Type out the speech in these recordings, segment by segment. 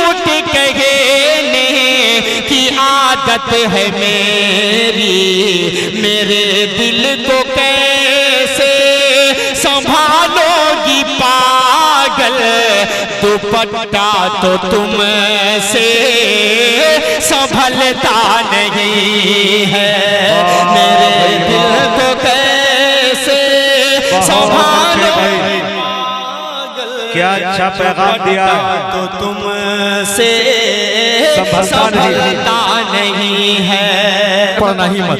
झूठ कहने की आदत है मेरी, मेरे दिल को कैसे संभालोगी पागल, दुपट्टा तो तुमसे संभलता नहीं है, मेरे दिल को कैसे संभालोगी, क्या अच्छा पैगाम दिया, तो तुमसे संभलता नहीं है। पढ़ना ही मत,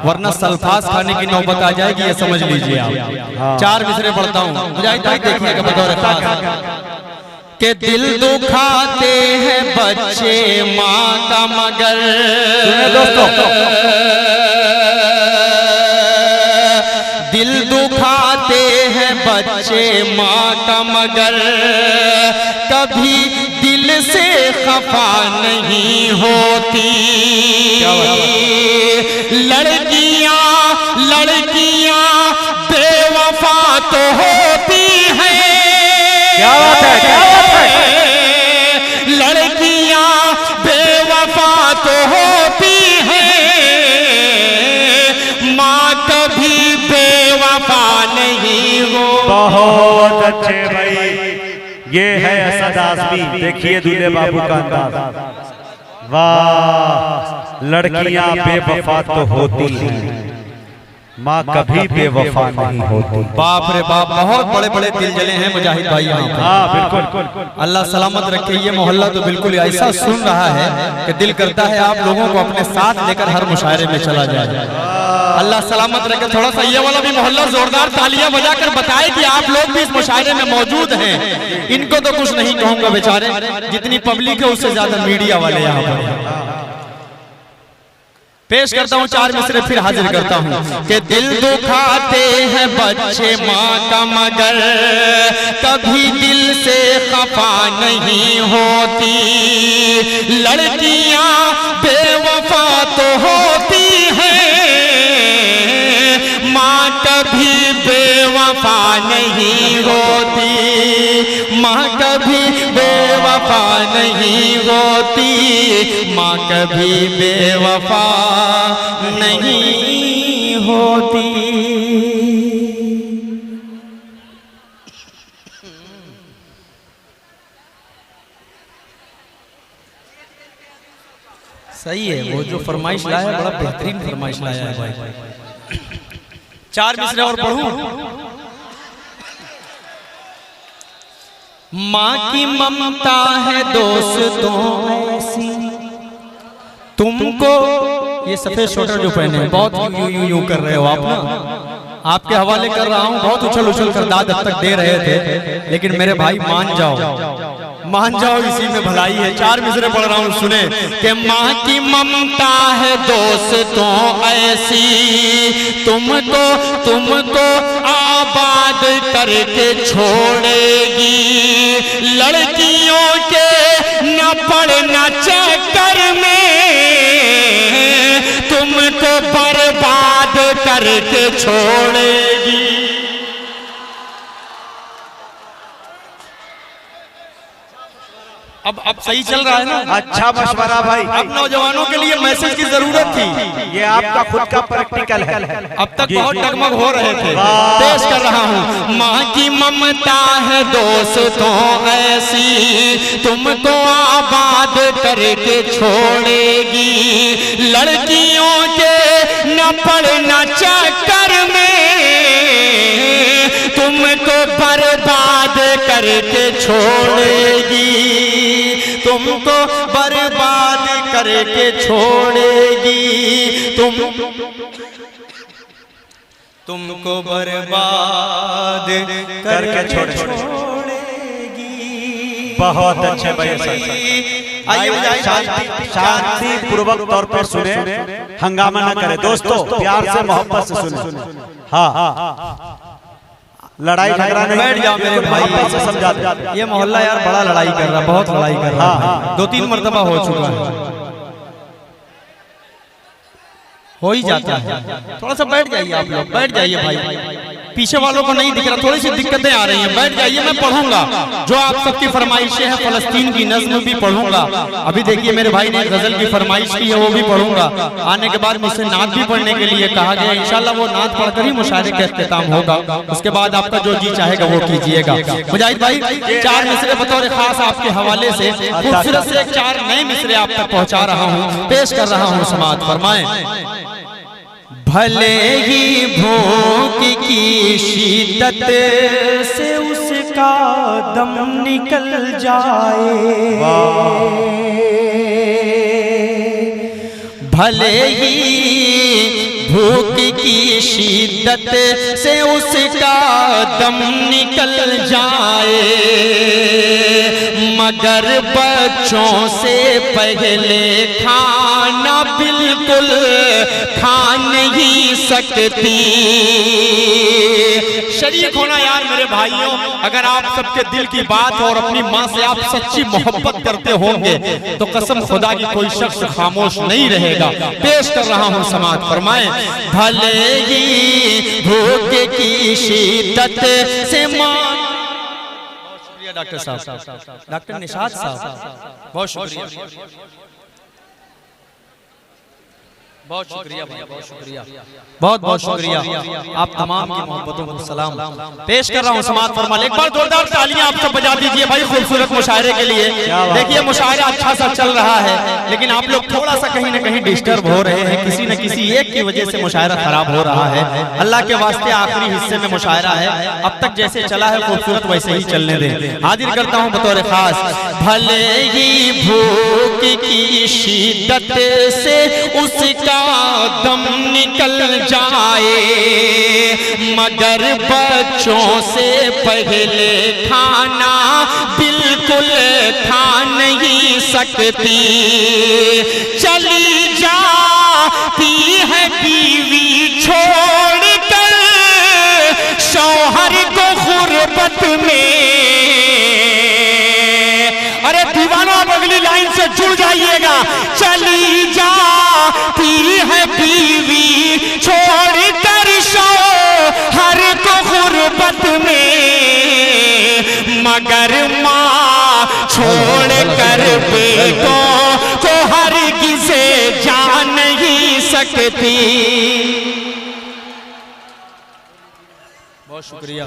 वरना सल्फास खाने की नौबत आ जाएगी, ये समझ लीजिए आप। 4 मिसरे पढ़ता हूँ, मुजाहिद भाई देखने का बतौर खास के दिल दुखाते हैं बच्चे माँ का मगर, दिल दुखाते हैं बच्चे माँ का मगर, कभी दिल से खफा नहीं होती, लड़कियाँ लड़कियाँ बेवफा तो होती हैं, क्या बात है, क्या बात है, लड़कियाँ बेवफा तो होती हैं, माँ कभी बेवफा नहीं हो। बहुत अच्छे भाई, ये है असद आज़मी, देखिए दूल्हे बाबू का अंदाज, वाह। लड़कियां बेवफा तो होती हैं, माँ कभी बेवफा नहीं होती। बाप रे बाप, बहुत बड़े बड़े दिल जले हैं मुजाहिद भाई यहाँ पर। हाँ बिल्कुल, अल्लाह सलामत रखे। ये मोहल्ला तो बिल्कुल ऐसा सुन रहा है कि दिल करता है आप लोगों को अपने साथ लेकर हर मुशायरे में चला जाए। अल्लाह सलामत रखे। थोड़ा सा ये वाला भी मोहल्ला जोरदार तालियां बजाकर बताए कि आप लोग भी इस मुशायरे में मौजूद हैं। इनको तो कुछ नहीं कहूंगा बेचारे, जितनी पब्लिक है उससे ज्यादा मीडिया वाले यहाँ पर। पेश करता हूँ 4 मिसरे, फिर हाजिर करता हूँ कि दिल दुखाते हैं बच्चे माँ का मगर, कभी दिल से खफा नहीं होती, लड़कियाँ बेवफा तो होती हैं, माँ कभी बेवफा नहीं होती, माँ कभी बेवफा नहीं होती, माँ कभी बेवफा नहीं होती। सही है, वो जो फरमाइश लाया है बड़ा बेहतरीन फरमाइश लाया है भाई। 4 मिसरे और पढ़ूं। माँ की ममता है दोस्तों ऐसी, तुमको ये सफेद स्वेटर जो पहने हैं बहुत यूं कर रहे हो आप ना, आपके हवाले कर रहा हूँ। बहुत उछल कर दाद अब तक दे रहे थे, लेकिन मेरे भाई मान जाओ, इसी में भलाई है। 4 मिसरे पढ़ रहा हूँ, सुने कि माँ की ममता है दोस्तों ऐसी, तुमको आबाद करके छोड़ेगी, लड़कियों के न पड़ना चक्कर में, तुमको बर्बाद करके छोड़ेगी। अब सही चल रहा है ना? अच्छा मशवरा भाई। अब नौजवानों के लिए मैसेज की जरूरत थी, ये आपका खुद का प्रैक्टिकल है। अब तक बहुत डगमग हो रहे थे, पेश कर रहा हूँ। माँ की ममता है दोस्तों ऐसी, तुमको आबाद करके छोड़ेगी, लड़कियों के न पड़ना चक्कर में, तुमको बर्बाद करके छोड़ेगी, तुमको बर्बाद करके छोड़ेगी, तुमको बर्बाद करके छोड़ेगी। बहुत अच्छे भाई, शांति पूर्वक तौर पर सुने, हंगामा न करे दोस्तों, प्यार से मोहब्बत से सुने। हाँ, लड़ाई झगड़ा नहीं, बैठ जाओ मेरे भाई, से समझा दे। ये मोहल्ला यार बड़ा लड़ाई कर रहा, बहुत लड़ाई कर रहा है। 2-3 मरतबा हो चुका है, हो ही जाता है। थोड़ा सा बैठ जाइए आप लोग, बैठ जाइए भाई। पीछे वालों को नहीं दिख रहा, थोड़ी सी दिक्कतें आ रही हैं, बैठ जाइए, मैं पढ़ूंगा जो आप सबकी फरमाइशें हैं। फलस्तीन की नज्म भी पढ़ूंगा। अभी देखिए मेरे भाई ने गजल की फरमाइश की है, वो भी पढ़ूंगा। आने के बाद मुझसे नात भी पढ़ने के लिए कहा गया, इंशाल्लाह वो नात पढ़कर ही मुशायरे का इख्तिताम होगा। उसके बाद आपका जो जी चाहेगा वो कीजिएगा। मुजाहिद भाई 4 मिसरे बतौर खास आपके हवाले से खूबसूरत से 4 नए मिसरे आप तक पहुंचा रहा हूँ, पेश कर रहा हूँ, समाअत फरमाएं। भले ही भूख की शिद्दत से उसका दम निकल जाए, भले ही भूख की शिद्दत से उसका दम निकल जाए, मगर बच्चों से पहले खाना बिल्कुल खा नहीं सकती। शरीक होना यार मेरे भाइयों, अगर आप सबके दिल की बात और अपनी माँ से आप सच्ची मोहब्बत करते होंगे तो कसम खुदा की कोई शख्स खामोश नहीं रहेगा। पेश कर रहा हूँ, समाअत फरमाएं। भले ही भूख की शिद्दत से माँ, बहुत शुक्रिया डॉक्टर साहब, डॉक्टर निशात साहब, बहुत शुक्रिया, बहुत शुक्रिया भाई, बहुत शुक्रिया, बहुत बहुत शुक्रिया। आप तमाम की मोहब्बतों को सलाम पेश कर रहा हूँ। समाअत फरमाएं। एक बार जोरदार तालियां आप सब बजा दीजिए भाई खूबसूरत मुशायरे के लिए। देखिए मुशायरा अच्छा सा चल रहा है, लेकिन आप लोग थोड़ा सा कहीं न कहीं डिस्टर्ब हो रहे हैं, किसी न किसी एक की वजह से मुशायरा खराब हो रहा है। अल्लाह के वास्ते आखिरी हिस्से में मुशायरा है, अब तक जैसे चला है खूबसूरत वैसे ही चलने दें। हाजिर करता हूँ बतौर खास। भले ही भूख की शिद्दत से उसका दम निकल जाए, मगर बच्चों से पहले खाना बिल्कुल खा नहीं सकती। चली जाती है बीवी छोड़कर शौहर को गुर्बत में। अरे दीवाना अब अगली लाइन से जुड़ जाइएगा। चली जाती है बीवी छोड़कर शौहर को गुर्बत में, मगर माँ छोड़कर बेटों को हरगिज़ जा नहीं सकती। बहुत शुक्रिया,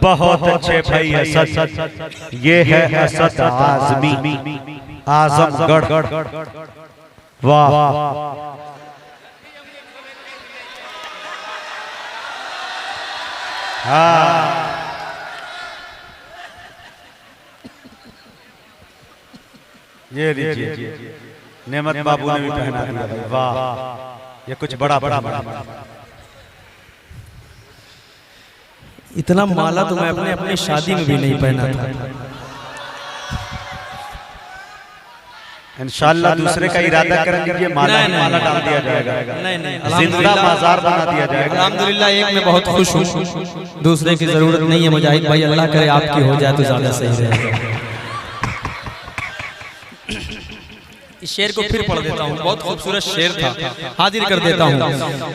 बहुत अच्छे भाई असद। ये है असद आजमी आजमगढ़। वाह हाँ, ये लीजिए नेमत बाबू ने भी पहना दिया भाई। वाह, ये कुछ बड़ा बड़ा बड़ा। इतना माला तो मैं अपने अपने शादी में भी नहीं पहना था। इंशाल्लाह दूसरे का इरादा कर लीजिए, माला माला डाल दिया जाएगा। नहीं, जिंदा बाजार बना दिया जाएगा। अल्हम्दुलिल्लाह, एक मैं बहुत खुश हूँ, दूसरे की जरूरत नहीं है। मुजाहिद भाई अल्लाह करे आपकी हो जाए तो ज्यादा सही रहेगा। इस शेर को फिर पढ़ देता हूँ, बहुत खूबसूरत शेर था, हाजिर कर देता हूँ।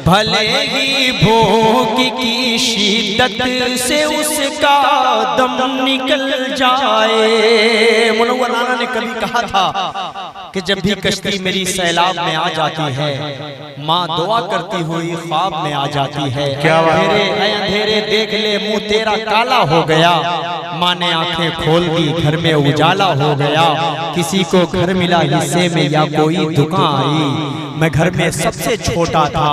भले ही भूख की शिद्दत से उसका दम निकल जाए। मुनव्वर नाना ने कभी कहा था कि जब भी कश्ती मेरी सैलाब में आ जाती है, माँ दुआ करती हुई ख्वाब में आ जाती है। क्या अंधेरे देख ले मुंह तेरा काला हो गया, माँ ने आंखें खोल दी घर में उजाला हो गया। किसी को घर मिला हिस्से में या कोई दुकान आई, मैं घर में सबसे छोटा था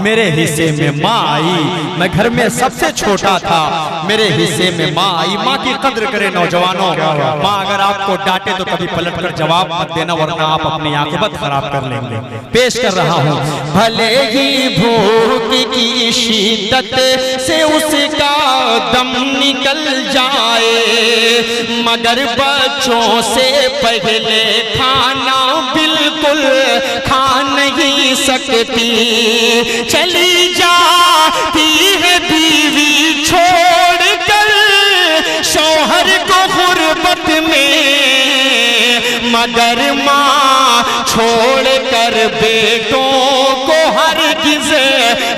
मेरे हिस्से में माँ आई। मैं घर में सबसे छोटा था मेरे हिस्से में माँ आई। माँ की कद्र करे नौजवानों, माँ अगर आपको डांटे तो कभी पलट कर जवाब मत देना, वरना आप अपनी आखिरत खराब कर लेंगे। पेश कर रहा हूँ। भले ही भूख की शिद्दत से उसका दम निकल जाए, मगर बच्चों से पहले खाना बिल्कुल खा नहीं सकती। चली जाती है बीवी छोड़कर शौहर को गुर्बत में, मगर माँ छोड़कर बेटों को हरगिज़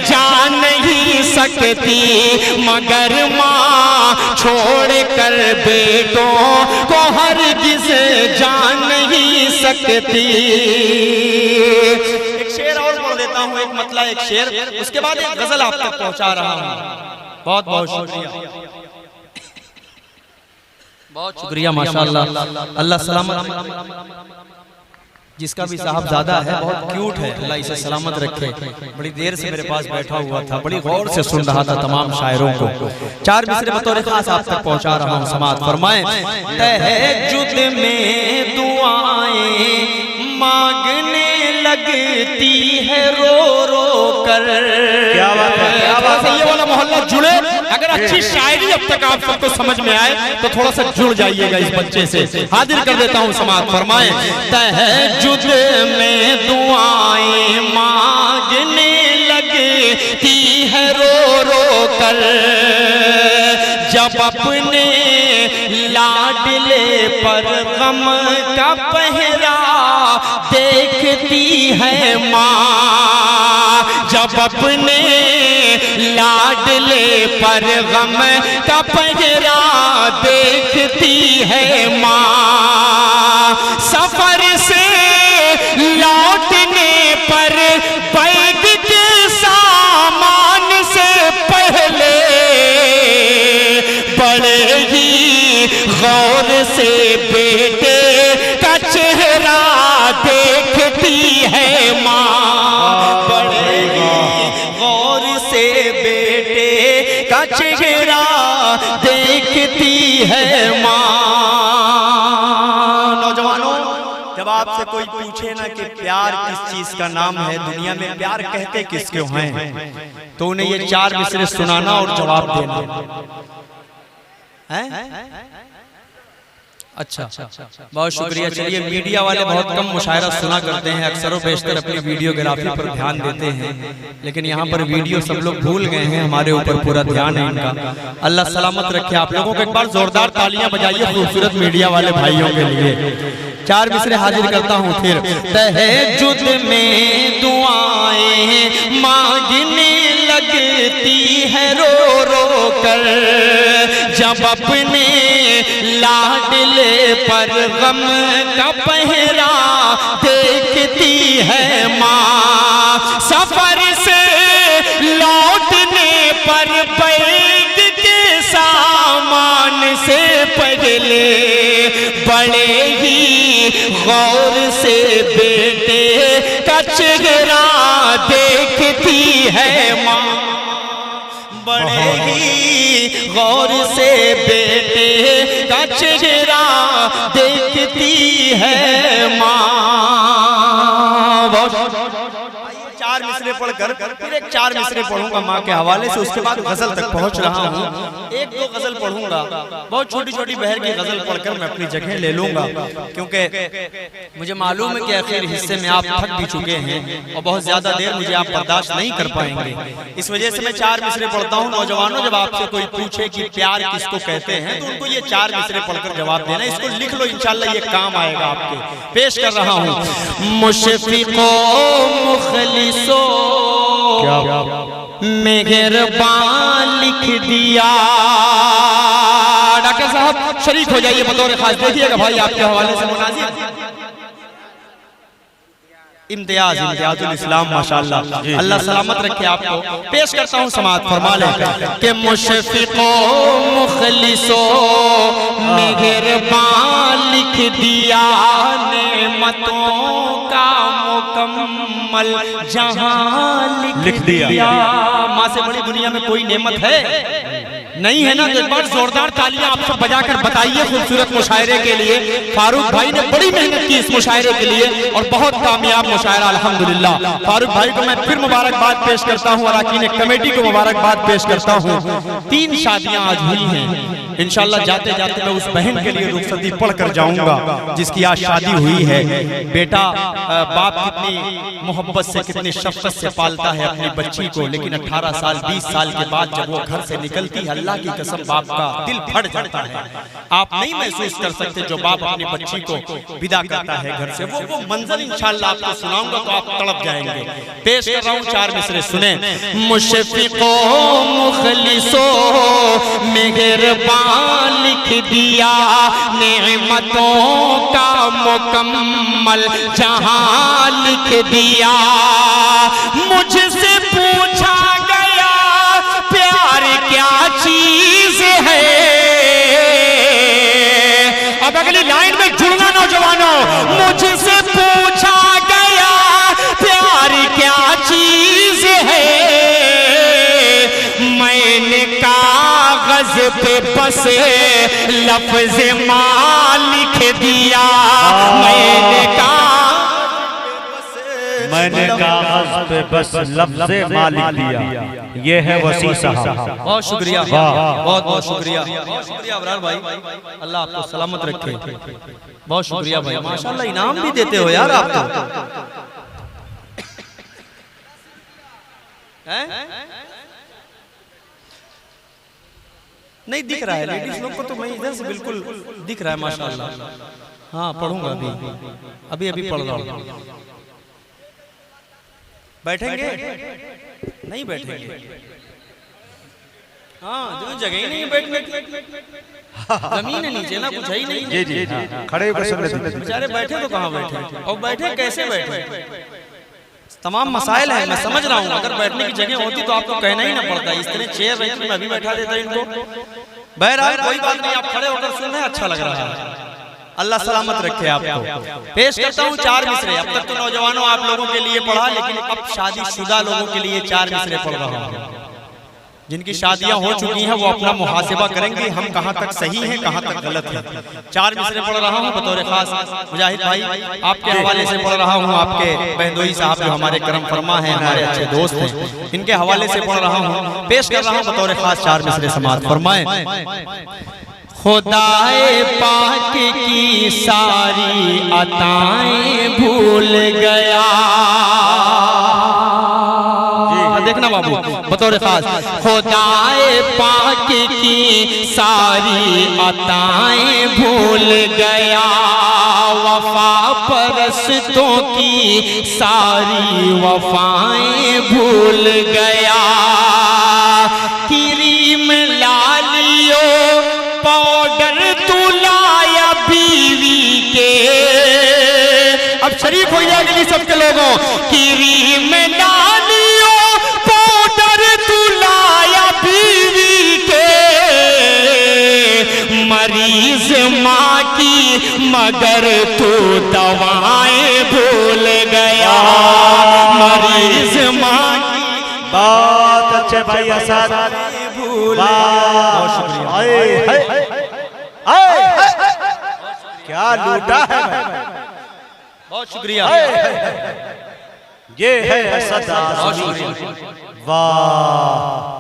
जा नहीं सकती। सकती, मगर माँ छोड़ कर बेटों को हरगिज़ जान नहीं सकती। एक शेर और बोल देता हूँ, एक मतला एक शेर, उसके बाद एक गजल आप तक पहुंचा रहा हूँ। बहुत बहुत शुक्रिया, बहुत शुक्रिया, माशाअल्लाह। अल्लाह सलामत, जिसका भी साहब ज़्यादा है, बहुत क्यूट है, अल्लाह इसे सलामत रखे। बड़ी देर से मेरे पास बैठा हुआ था, बड़ी गौर से सुन रहा था तमाम शायरों को। चार मिसरे बतौर खास आप तक पहुंचा रहा हूँ, समाअत फरमाएं। तहज्जुद में दुआएं मांगने लगती है रो रो कर। क्या बात है, क्या बात है। ये वाला मोहल्ला जुड़े, अगर अच्छी शायरी अब तक आप सबको समझ में आए तो थोड़ा सा जुड़ जाइएगा इस बच्चे से। हाजिर कर देता हूँ, समाअत फरमाएं। तहज्जुद में दुआएं मांगने लगती है रो रो कर, जब अपने लाडले पर गम का पहरा देखती है माँ, जब अपने लाडले पर गम का पहरा देखती है माँ। सफर से लौटने पर बैग के सामान से पहले बड़े ही गौर से बेटे का चेहरा देखती है माँ, बड़े ही गौर से बेटे का चेहरा देखती है माँ। नौजवानों, जब आपसे कोई पूछे ना कि प्यार किस चीज का नाम है, दुनिया में प्यार कहते किसके हैं, तो उन्हें ये चार मिसरे सुनाना और जवाब देना है। अच्छा, बहुत शुक्रिया। चलिए, मीडिया वाले बहुत कम मुशायरा सुना करते हैं, अक्सर व बेशतर अपनी वीडियोग्राफी पर ध्यान देते हैं, लेकिन यहाँ पर वीडियो सब लोग भूल गए हैं, हमारे ऊपर पूरा ध्यान है इनका। अल्लाह सलामत रखे आप लोगों को। एक बार जोरदार तालियां बजाइए खूबसूरत मीडिया वाले भाइयों के लिए। चार मिसरे हाजिर करता हूँ फिर। तहज्जुद में दुआएं मांगने लगती है रो रो कर, जब अपने लाडले पर गम का पहरा देखती है माँ। सफर से लौटने पर बैग के सामान से पहले बड़े ही गौर से बेटे का चेहरा देखती है माँ, बड़े ही गौर से बेटे का चेहरा देखती है माँ। चार मिसरे पढ़कर फिर एक चार मिसरे पढ़ूंगा माँ के हवाले से, उसके बाद गजल तक पहुंच रहा हूँ। एक दो गजल पढ़ूंगा, बहुत छोटी छोटी बहर की गजल पढ़कर मैं अपनी जगह ले लूंगा, क्योंकि मुझे मालूम है कि आखिर हिस्से में आप थक भी चुके हैं और बहुत ज्यादा देर मुझे आप बर्दाश्त नहीं कर पाएंगे। इस वजह से मैं चार मिसरे पढ़ता हूँ। नौजवानों, जब आपसे कोई पूछे कि प्यार किसको कहते हैं, तो उनको ये चार मिसरे पढ़कर जवाब देना। इसको लिख लो, इंशाल्लाह ये काम आएगा आपके। पेश कर रहा हूँ। मुशफिको मुखलिसो मेहरबान लिख दिया। डॉक्टर साहब शरीक हो जाइए बतौर खास, देखिएगा भाई आपके हवाले से मुनाजिर इम्तियाज इम्तियाजुल इस्लाम, माशाअल्लाह। अल्लाह सलामत रखे आपको। पेश करता हूँ, समाअत फरमा ले कि मुशफिको मुखलिसो मेहरबान लिख दिया, नेमतों का मुकम्मल जहां लिख दिया। माँ से बड़ी दुनिया में कोई नेमत है नहीं है ना। तो एक बार जोरदार तालियां आप सब बजाकर बताइए खूबसूरत मुशायरे के लिए। फारूक भाई ने बड़ी मेहनत की इस मुशायरे के लिए और बहुत कामयाब मुशायरा अल्हम्दुलिल्लाह। फारूक भाई को मैं फिर मुबारकबाद पेश करता हूँ और अरकान कमेटी को मुबारकबाद पेश करता हूँ। 3 शादियां आज हुई हैं, इंशाल्लाह जाते जाते मैं उस बहन के लिए रुखसती पढ़ कर जाऊंगा जिसकी आज शादी हुई है। बेटा बाप कितनी मोहब्बत से कितनी शफ़क़त से पालता है अपनी बच्ची को, लेकिन 18 साल 20 साल के बाद जब वो घर से निकलती है, अल्लाह की कसम बाप का दिल फट जाता है। आप नहीं महसूस कर सकते जो बाप अपनी बच्ची को विदा करता है घर से। वो मंजर इंशाल्लाह आपको सुनाऊंगा तो आप तड़प जाएंगे। पेश कर रहा हूँ 4 मिसरे, सुने। मुशफ़िक़ो मुख़लिसो मेहरबान लिख दिया, नेमतों का मुकम्मल जहां लिख दिया। मुझसे पूछा गया प्यार क्या चीज है। अब अगली लाइन में जुड़ना नौजवानों। मुझसे पूछा गया प्यार क्या चीज है, मैंने कागज पे बस लफ्ज मां लिख दिया। मैंने कागज पे बस लफ्ज मां लिख दिया। ये है वसी साहब। बहुत शुक्रिया, बहुत बहुत शुक्रिया, बहुत शुक्रिया अबरार भाई, अल्लाह आपको सलामत रखे। बहुत शुक्रिया भाई, माशाल्लाह इनाम भी देते हो यार आप तो। नहीं दिख रहा है लेडीज लोग को तो मैं इधर से बिल्कुल दिख रहा है माशाल्लाह। हाँ पढ़ूंगा अभी अभी पढ़ रहा हूँ। बैठेंगे नहीं बैठेंगे? हाँ जो जगह ही नहीं है बैठने की, जमीन है नीचे ना, कुछ है ही नहीं। जी जी खड़े बेचारे बैठे तो कहाँ बैठे, और बैठे कैसे बैठे? तमाम मसाइल है, मैं समझ रहा हूँ। अगर बैठने की जगह होती तो आपको कहना ही ना पड़ता। इस तरह चेयर रही मैं अभी बैठा देता इनको। बहरहाल कोई बात नहीं, आप खड़े होकर सुन रहे हैं, अच्छा लग रहा है। अल्लाह सलामत रखे आपको। पेश करता हूँ 4 मिसरे। अब तक तो नौजवानों आप लोगों के लिए पढ़ा, लेकिन अब शादीशुदा लोगों के लिए 4 मिसरे पढ़ रहा हूँ। जिनकी शादियां हो चुकी हैं वो अपना मुहासिबा करेंगे, हम कहां तक सही हैं कहां तक गलत है। 4 मिसरे पढ़ रहा हूं बतौर खास मुजाहिद भाई आपके हवाले से पढ़ रहा हूं। आपके बहनोई साहब जो हमारे करम फरमा हैं, हमारे अच्छे दोस्त हैं, इनके हवाले से पढ़ रहा हूं। पेश कर रहा हूं बतौर खास 4 मिसरे समाअत फरमाएं। खुदाए पाक की सारी अताएं भूल गया। देखना बाबू बतौर खास। खुदाए पाक की सारी अताएं भूल गया, वफा परस्तों की सारी वफाएं भूल गया। क्रीम लालियो पाउडर तू लाया बीवी के। अब शरीफ हो जाएगी सबके लोगों। क्रीम लालियो पाउडर तू लाया बीवी के, मरीज माँ की मगर तू दवाएं भूल गया। मरीज माँ की बहुत अच्छे भाई असद भूल। बहुत शुक्रिया। क्या लूटा है, बहुत शुक्रिया। ये है असद आज़मी। वाह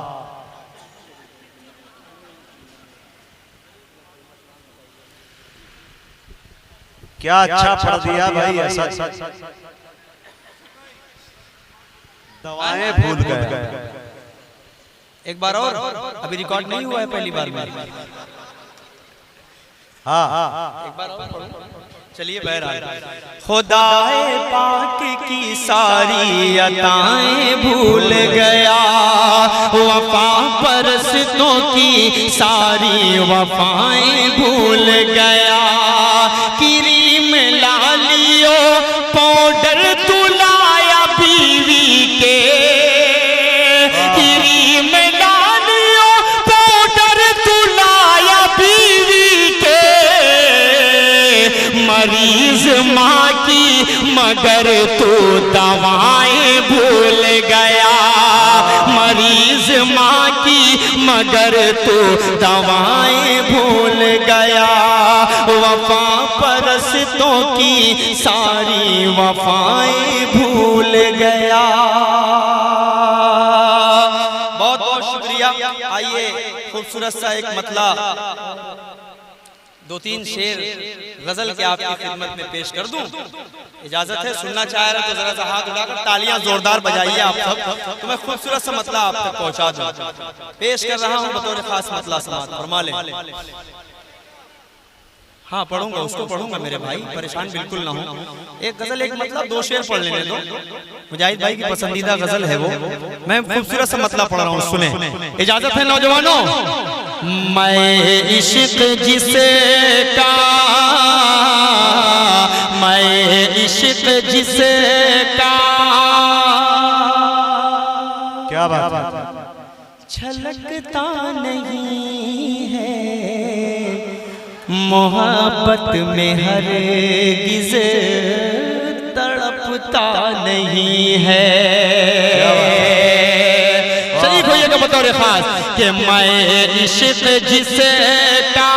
क्या अच्छा पढ़ दिया भाई असद। दवाएं भूल गए। एक बार और, अभी रिकॉर्ड नहीं हुआ है पहली बार में। हाँ एक बार और चलिए। बहरहाल खुदाए पाक की सारी अताएं भूल गया, वफा परस्तों की सारी वफाएं भूल गया। क्रीम लालियो पाउडर तू लाया बीवी के। क्रीम लालियो पाउडर तू लाया बीवी के, मरीज माँ की मगर तू दवाएं भूल गया। मरीज माँ की मगर तू दवाएं भूल गया। वफा परस्तों की सारी वफाएं भूल गया। बहुत बहुत शुक्रिया। आइए खूबसूरत सा एक मतला 2-3 शेर गजल के आपकी खिदमत में पेश कर दूं, इजाजत है? सुनना चाह रहे तो जरा सा हाथ उठाकर तालियां जोरदार बजाइए आप सब, तो मैं खूबसूरत सा मतला आप तक पहुंचा दूं। पेश कर रहा हूं बतौर खास मतला समात फरमा लें। हाँ पढ़ूंगा, उसको पढ़ूंगा मेरे भाई, परेशान बिल्कुल ना हो। एक गजल एक मतलब 2 शेर पढ़ लेने दो, मुजाहिद भाई की पसंदीदा गजल है वो। मैं खूबसूरत सा मतलब पढ़ रहा हूँ, सुने। इजाजत है नौजवानों? मैं इश्क जिसे का, मैं इश्क जिसे का, क्या बात है, छलकता नहीं है मोहब्बत में हरगिज़ तड़पता नहीं है। शरीक होइएगा बतौर खास कि मैं इश्क जिसे का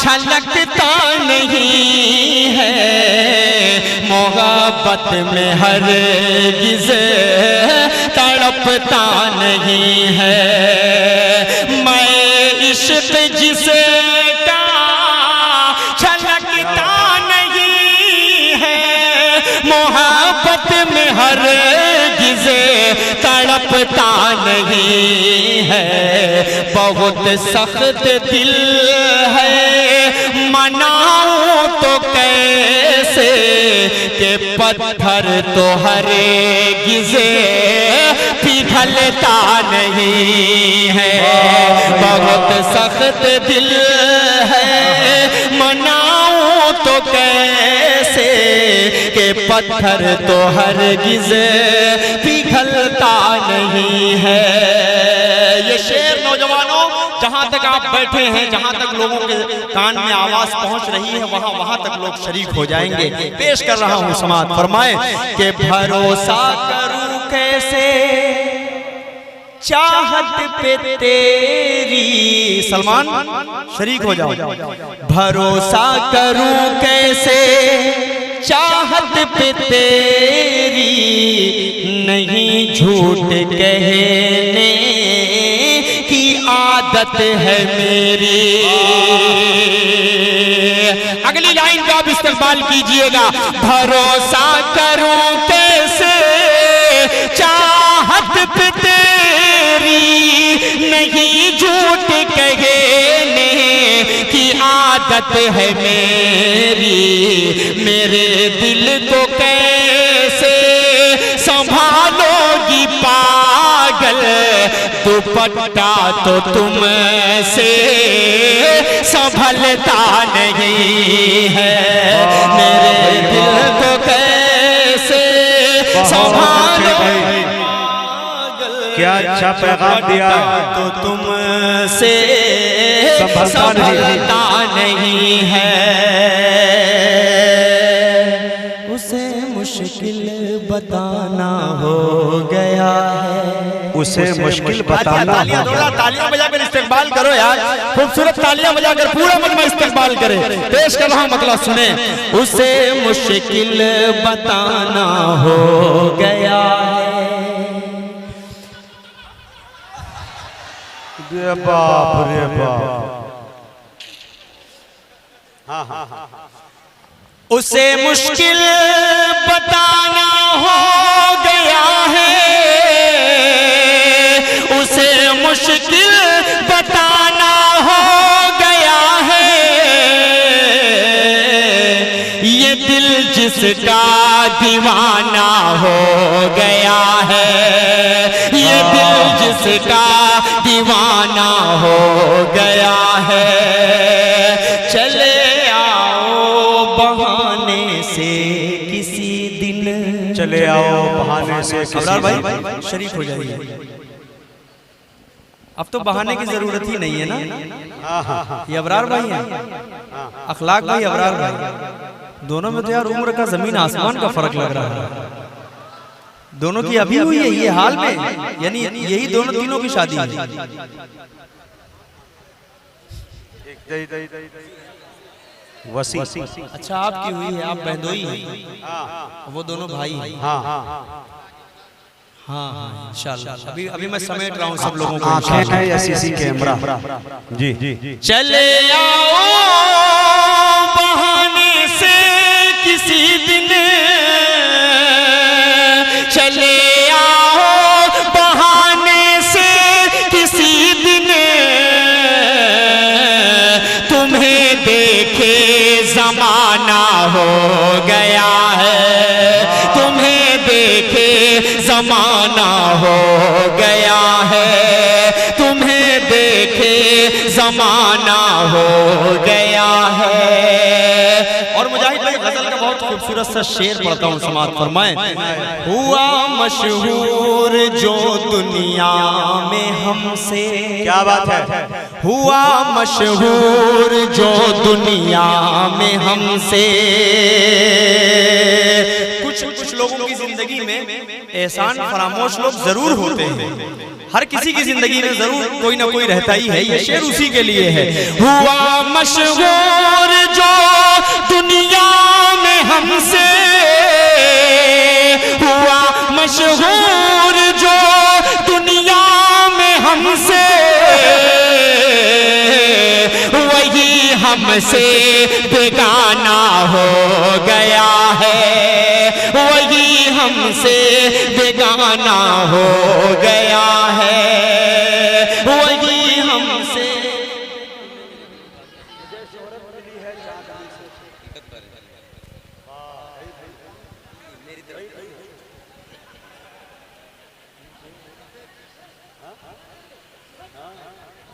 छलकता नहीं है मोहब्बत में हरगिज़ तड़पता नहीं है। मैं इश्क जिसे मोहब्बत में हरगिज़ तड़पता नहीं है। बहुत सख्त दिल है मनाऊं तो कैसे कि पत्थर तो हरगिज़ पिघलता नहीं है। बहुत सख्त दिल है मनाऊं तो कैसे के पत्थर तो हरगिज़ पिघलता नहीं है। ये शेर नौजवानों जहां तक आप बैठे हैं, जहां तक लोगों के कान में आवाज पहुंच रही है, वहां तक लोग शरीक हो जाएंगे। पेश कर रहा हूं समात फरमाए कि भरोसा करूं कैसे चाहत पे तेरी, सलमान शरीक हो जाओ। भरोसा करूं कैसे चाहत पे तेरी, नहीं झूठ कहने की आदत है मेरी। अगली लाइन का आप इस्तेमाल कीजिएगा। भरोसा करूं कैसे चाहत पे तेरी, नहीं झूठ कहने की आदत है मेरी। मेरे दिल को कैसे संभालोगी पागल, दुपट्टा तो तुमसे संभलता नहीं है। मेरे दिल को कैसे संभालोगी, क्या अच्छा पैगाम दिया तो तुमसे संभलता नहीं है। उसे मुश्किल बताना हो गया है, उसे मुश्किल बताना। तालियां बजाकर इस्तेमाल करो यार, खूबसूरत तालियां बजाकर पूरा मजमा इस्तेमाल करे। पेश कर रहा हूं मतलब सुने। उसे मुश्किल बताना हो गया है, रे बाप रे बाप। हाँ हाँ हाँ, उसे मुश्किल बताना हो गया है, उसे मुश्किल बताना हो गया है। ये दिल जिसका दीवाना हो गया है, ये दिल जिसका दीवाना हो गया है। चले आओ बहाने से किसी दिन, चले आओ बहाने से। अबरार भाई शरीफ हो जाइए, अब तो बहाने की जरूरत ही नहीं है ना। ये अबरार भाई हैं, अखलाक भाई अबरार भाई, दोनों में तो यार उम्र का जमीन आसमान का फर्क लग रहा है। दोनों की अभी हुई है ये हाल में, यानी यही दोनों तीनों की शादी है। वसी। अच्छा आपकी हुई है, आप बहनोई हैं, वो दोनों भाई हैं। हाँ इंशाल्लाह। अभी अभी मैं समेट रहा हूँ सब लोगों को। आंखें हैं या सीसी कैमरा? जी जी। चले आओ बहाने से किसी दिन, चले आओ बहाने से किसी दिन, तुम्हें देखे जमाना हो गया है, तुम्हें देखे जमाना हो गया है, तुम्हें देखे जमाना हो गया है। और मुजाहिद भाई गजल का बहुत खूबसूरत सा शेर पढ़ता हूँ, समाअत फरमाएं। हुआ मशहूर जो दुनिया में हमसे, क्या बात है, हुआ मशहूर जो दुनिया में हमसे। कुछ लोगों की जिंदगी में एहसान फरामोश लोग जरूर होते हैं, हर किसी की जिंदगी में जरूर कोई ना कोई रहता ही है। ये शेर उसी के लिए है। हुआ मशहूर जो दुनिया में हमसे, हुआ मशहूर जो दुनिया में हमसे, वही हमसे बेगाना हो गया है, वही हमसे बेगाना हो गया है, वही हमसे।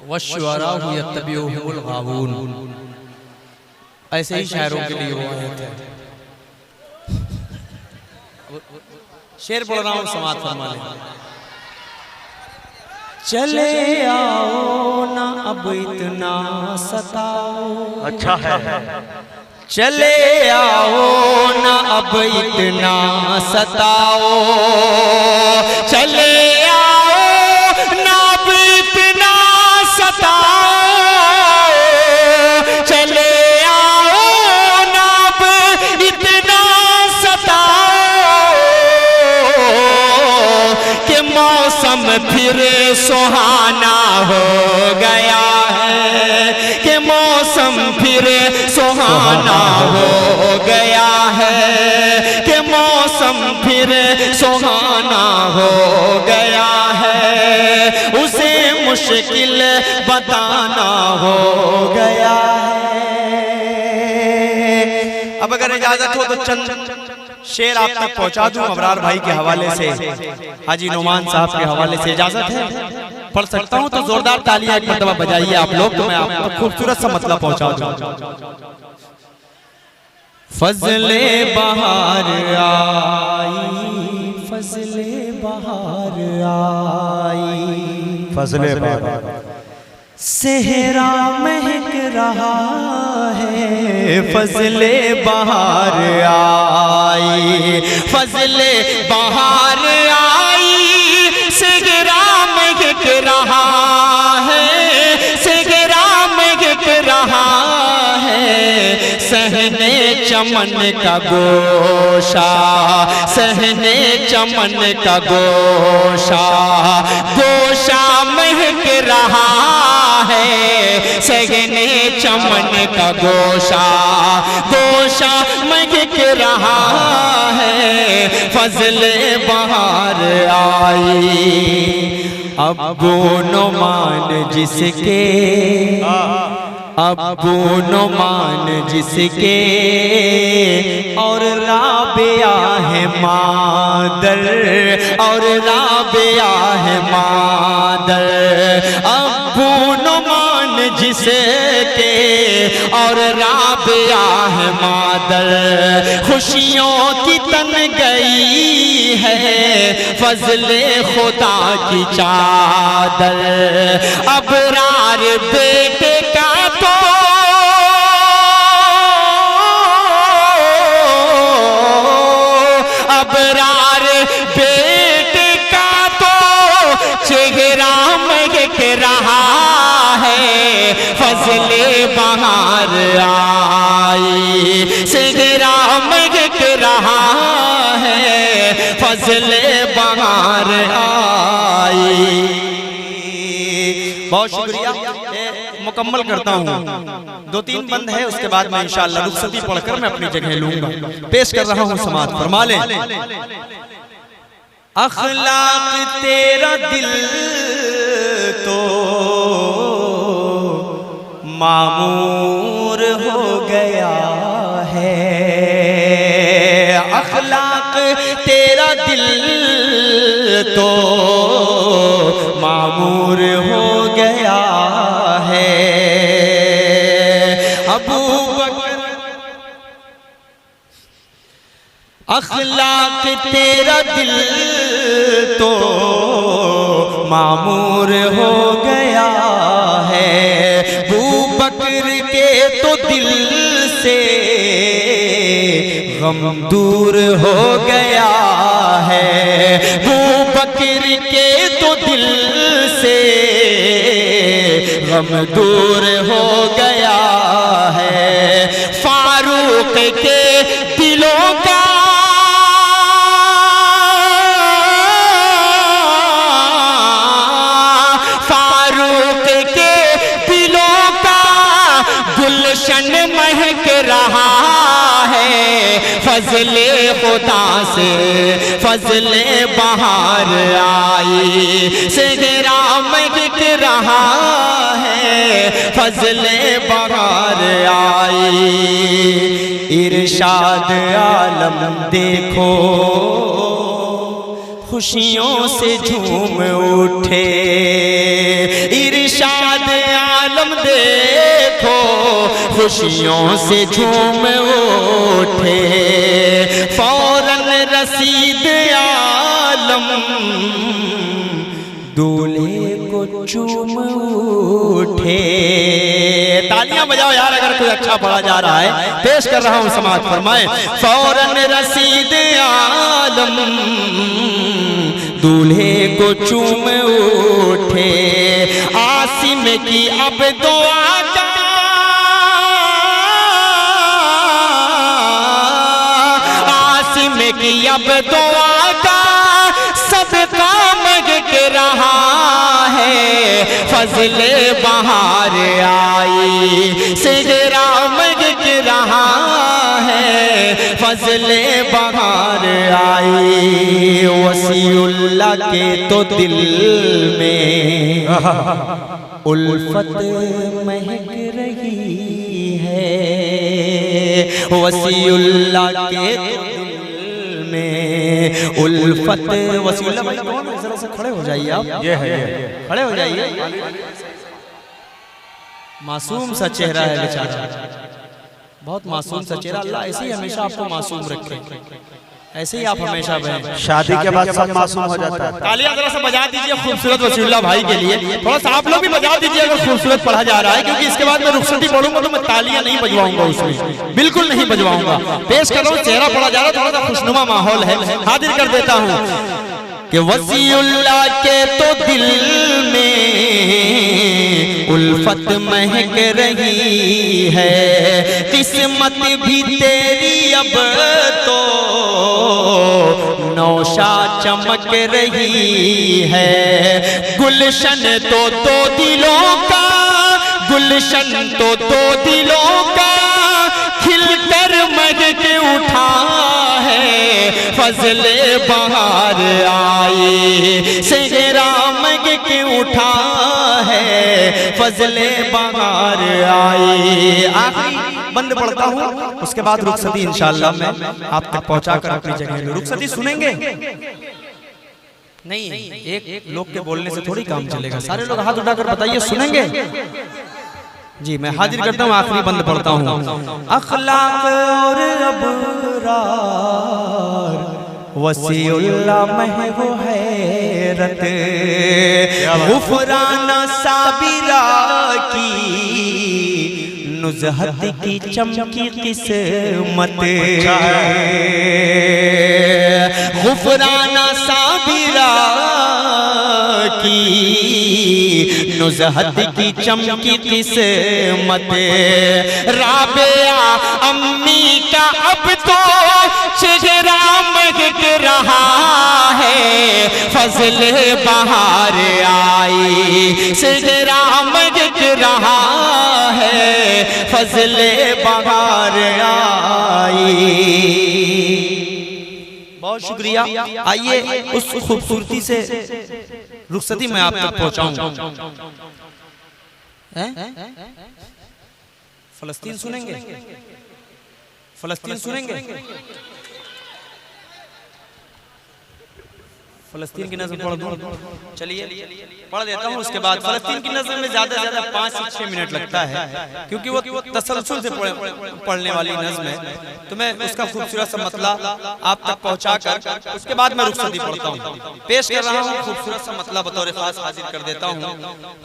वश्शुअराउ यत्तबिउहुमुल गावून, ऐसे ही शायरों के लिए वो आयत है। शेर पढ़ रहा हूँ, समाअत फरमा लें। चले आओ ना अब इतना सताओ, अच्छा है, चले आओ ना अब इतना सताओ, चले आओ ना अब इतना सताओ, चले आओ ना अब इतना सताओ, कि मौसम फिर सुहाना हो गया है, कि मौसम फिर सुहाना हो गया है, कि मौसम फिर सुहाना हो गया है, उसे मुश्किल बताना हो गया है। अब अगर इजाजत हो तो चंद शेर आप तक पहुंचा दूं अबरार भाई के हवाले से, हाजी नुमान साहब के हवाले से। इजाजत है? पढ़ सकता हूं तो जोरदार तालियां एक मरतबा बजाइए आप लोग, तो मैं आपको खूबसूरत सा मतलब पहुंचा दूं। फजले बहार आई, फजले बहार आई, फजले बहार, सेहरा महक रहा है, फजले बहार आई, फजले बहार आई, सेहरा महक रहा है, सेहरा महक रहा है, सहने चमन का गोशा, सहने चमन का गोशा, गोशा महक रहा है, सहने चमन का गोशा, गोशा महक रहा है, फजले बहार आई। अब्बू नुमान जिसके, अब्बू नुमान जिसके, और राबिया है मादर, और राबिया है मादर। अब्बू नुमान जिसके और राबिया है मादर, खुशियों की तन गई है फजले खुदा की चादर। अबरार बेटे का तो अबरार बेटे का तो चेहरा महक रहा है, फजले बहार आई, चेहरा महक रहा है, फजले बहार बहुत शुक्रिया। मुकम्मल करता हूँ, 2-3 बंद है, उसके बाद मैं इंशाअल्लाह रुखसती पढ़कर मैं अपनी जगह लूंगा। पेश कर रहा हूँ समात फरमा लें। अखलाक तेरा दिल तो मामूर हो गया है, अखलाक तेरा दिल तो मामूर हो गया है। अबू बकर अखलाक तेरा दिल तो मामूर हो गया है, अबू बकर के तो दिल से गम दूर हो गया है, अबू बकर के तो दिल से गम दूर हो गया है। फारूक के दिलों का गुलशन महक रहा है, फजले खुदा से फजले बहार आई, सेहरा महक रहा है, फजले बहार आई। इरशाद आलम देखो खुशियों से झूम उठे, इरशाद आलम देखो खुशियों से झूम उठे, फौरन रसीद आलम दूल्हे को चूम उठे। तालियां बजाओ यार अगर कोई अच्छा पढ़ा जा रहा है। पेश कर रहा हूं समात फरमाए। फौरन रसीद आलम दूल्हे को चूम उठे, आसिम की अब दुआ का आसिम की अब दुआ का सबका मग के रहा है, फजले बहार आई, सेहरा मग के रहा है, फजले बहार आई। वसीउल्लाह के तो दिल में उल्फत महक रही है, वसीउल्लाह के तो दिल में उल्फत। वसीउल्लाह भाई कौन है? जरा से खड़े हो जाइए आप। ये है, खड़े हो जाइए। मासूम सा चेहरा है बेचारा, बहुत मासूम सा चेहरा। अल्लाह ऐसे ही हमेशा आपको मासूम रखे, ऐसे ही आप हमेशा बने। शादी के बाद सब मासूम हो जाता है। तालियां जरा सा बजा दीजिए खूबसूरत वसीउल्लाह भाई के लिए। थोड़ा सा आप लोग भी बजा दीजिए अगर खूबसूरत पढ़ा जा रहा है, क्योंकि इसके बाद मैं रुखसती पढ़ूंगा तो मैं तालियां नहीं बजवाऊंगा, उसमें बिल्कुल नहीं बजवाऊंगा। पेश कर रहा हूँ, चेहरा पढ़ा जा रहा है, थोड़ा सा खुशनुमा माहौल है, हाजिर कर देता हूँ कि वसीउल्लाह के तो दिल में उल्फत महक रही है, किस्मत भी तेरी अब तो नौशा चमक रही है, गुलशन तो दो दिलों का, गुलशन तो दो दिलों का खिलकर महक उठा है, फजले बहार आई, सेहरा महक उठा है, फजले बहार आई। आखिरी बंद पढ़ता हूँ, उसके बाद रुखसती इंशाअल्लाह मैं आप तक पहुंचा कर अपनी जगह लूं। रुखसती सुनेंगे? नहीं, एक लोग के बोलने से थोड़ी काम चलेगा। सारे लोग हाथ उठाकर बताइए, सुनेंगे? जी मैं हाजिर करता हूँ, आखिरी बंद पढ़ता हूँ। अखलाक और अबरार वसीउल्लाह में हो हैरत, गुफराना साबिरा की नुज़हत की चमकी किस्मत, गुफराना साबिरा की नुज़हत की चमकी किस्मत, राबिया अम्मी का अब तो चेहरा महक रहा है, फजले बहार आई, सिदरा मगक रहा है, फजले बहार आई। बहुत शुक्रिया। आइए उस खूबसूरती से रुखसती मैं आप तक पहुंचाऊं। फलस्तीन सुनेंगे, फलस्तीन सुनेंगे, फलस्तीन की नज़म पढ़ दूं? चलिए पढ़ देता हूँ। उसके बाद फलस्तीन की नज़म में ज़्यादा से ज़्यादा 5 से 6 मिनट लगता है, क्योंकि वो तसलसल से पढ़ने वाली नज़म है। तो मैं उसका खूबसूरत सा मतलब आप तक पहुँचा कर उसके बाद मैं रुखसती पढ़ता हूँ, पेश कर रहा हूँ। खूबसूरत सा मतलब बतौर खास हाजिर कर देता हूँ।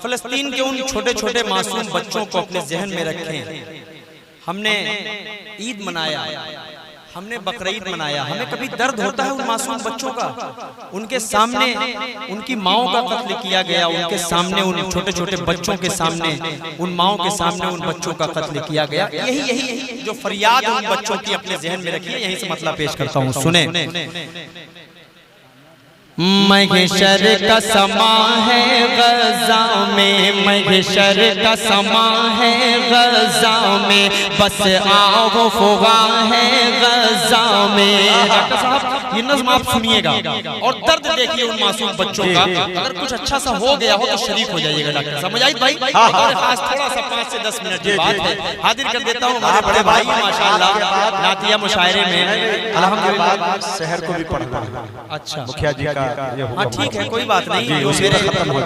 फलस्तीन के उन छोटे छोटे मासूम बच्चों को अपने जहन में रखें। हमने ईद मनाया, हमने बकरीद मनाया, हमें कभी दर्द होता है उन मासूम बच्चों का? उनके सामने उनकी माओं का कत्ल किया गया, उनके सामने उन छोटे छोटे बच्चों के सामने, उन माओं के सामने उन बच्चों का कत्ल किया गया। यही जो फरियाद उन बच्चों की अपने जहन में रखी है, यहीं से मतलब पेश करता हूँ, सुने। महशर का समा है गज़ा में, महशर का समा है गज़ा में, बस आओ फुगा है गज़ा में। डॉक्टर साहब ये नज़्म आप सुनिएगा और दर्द देखिए उन मासूम बच्चों का। अगर कुछ अच्छा सा हो गया हो तो शरीक हो जाइएगा डॉक्टर साहब। मुजाहिद भाई और खास थोड़ा सा 5 से 10 मिनट की बात है, हाजिर कर देता हूँ हमारे बड़े भाई माशाअल्लाह नातिया मुशायरे में अल्हम्दुलिल्लाह शहर को भी पढ़ना। अच्छा मुखिया जी का हाँ ठीक है, कोई बात नहीं।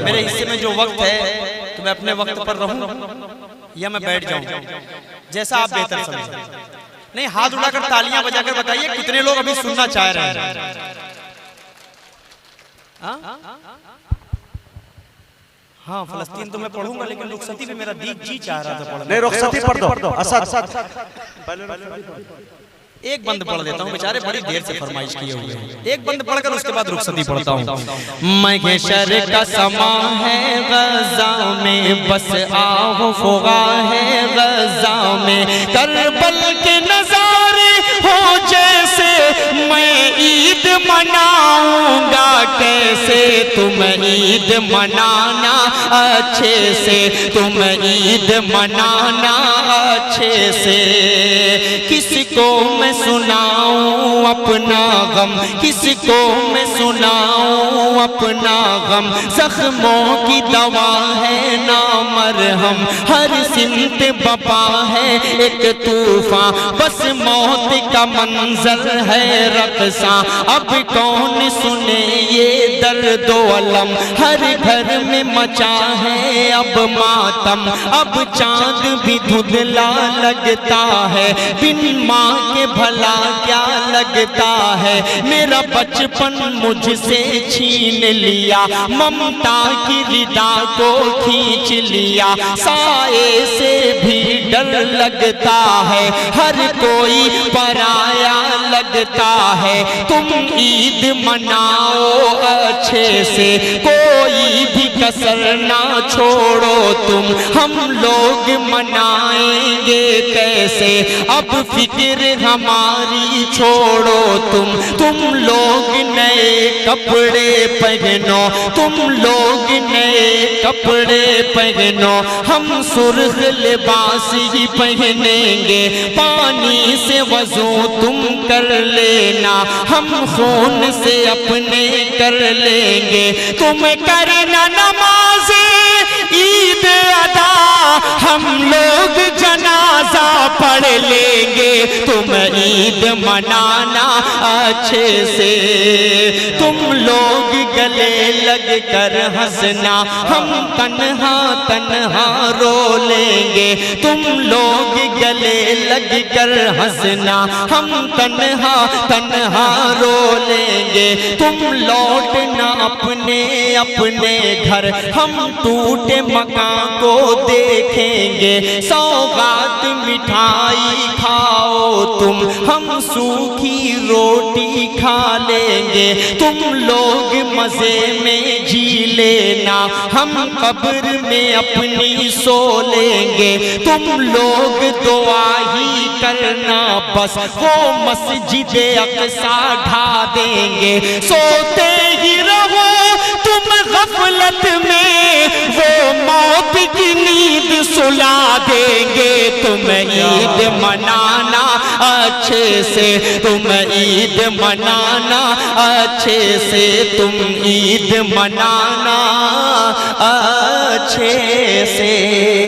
मेरे हिस्से में जो वक्त है तो मैं अपने वक्त पर रहूं या मैं बैठ जाऊं, जैसा आप बेहतर समझें। नहीं, हाथ उठाकर तालियां बजाकर बताइए कितने लोग अभी सुनना चाह रहे हैं। हाँ फलस्तीन तो मैं पढ़ूंगा, लेकिन रुखसती भी मेरा जी चाह रहा था पढ़ने। नहीं, रुखसती पढ़ दो। असद एक बंद पढ़ देता हूँ, बेचारे बड़ी देर से फरमाइश किए हुए हैं। एक बंद पढ़कर उसके बाद रुखसती पढ़ता हूँ। महशर का समा है गज़ा में, बस आओ फुगा है गज़ा में, करबल के नज़ारे हो जैसे, मैं ईद मनाऊंगा कैसे, तुम ईद मनाना अच्छे से, तुम ईद मनाना अच्छे से। किसको मैं सुनाऊं अपना गम, किसको मैं सुनाऊं अपना गम, जख्मों की दवा है ना मरहम, हर सिमत बपा है एक तूफान, बस मौत का मंजर है रक़्सा, अब कौन सुने ये दर्द अलम, हर घर में मचा है अब मातम, अब चांद भी धुंधला लगता है, बिन माँ के भला क्या लगता है, मेरा बचपन मुझसे छीन लिया, ममता की रिदा को खींच लिया, साए से भी डर लगता है, हर कोई पराया लगता है, तुम ईद मनाओ अच्छे से, कोई भी कसर ना छोड़ो तुम, हम लोग मनाएंगे कैसे, अब फिक्र हमारी छोड़ो तुम लोग नए कपड़े पहनो, तुम लोग नए कपड़े पहनो, हम सुर्ख लिबास ही पहनेंगे, पानी से वजू तुम कर लेना, हम खून से अपने कर लेंगे, तुम करना नमाज ईद अदा, हम लोग जनाजा पढ़ लेंगे, तुम ईद मनाना अच्छे से, तुम लोग गले लग कर हंसना, हम तन्हा तन्हा रो लेंगे, तुम लोग गले लग कर हंसना, हम तन्हा तन्हा रो लेंगे, तुम लौटना अपने अपने घर, हम टूटे मकान को देखेंगे, सौगात मिठाई खाओ तुम, हम सूखी रोटी खा लेंगे, तुम लोग मजे में जी लेना, हम कब्र में अपनी सो लेंगे, तुम लोग दुआ ही करना बस, वो मस्जिद अक्सा ढा देंगे, सोते ही रहो हालत में वो मौत की नींद सुला देंगे। तुम ईद मनाना अच्छे से, तुम ईद मनाना अच्छे से, तुम ईद मनाना अच्छे से।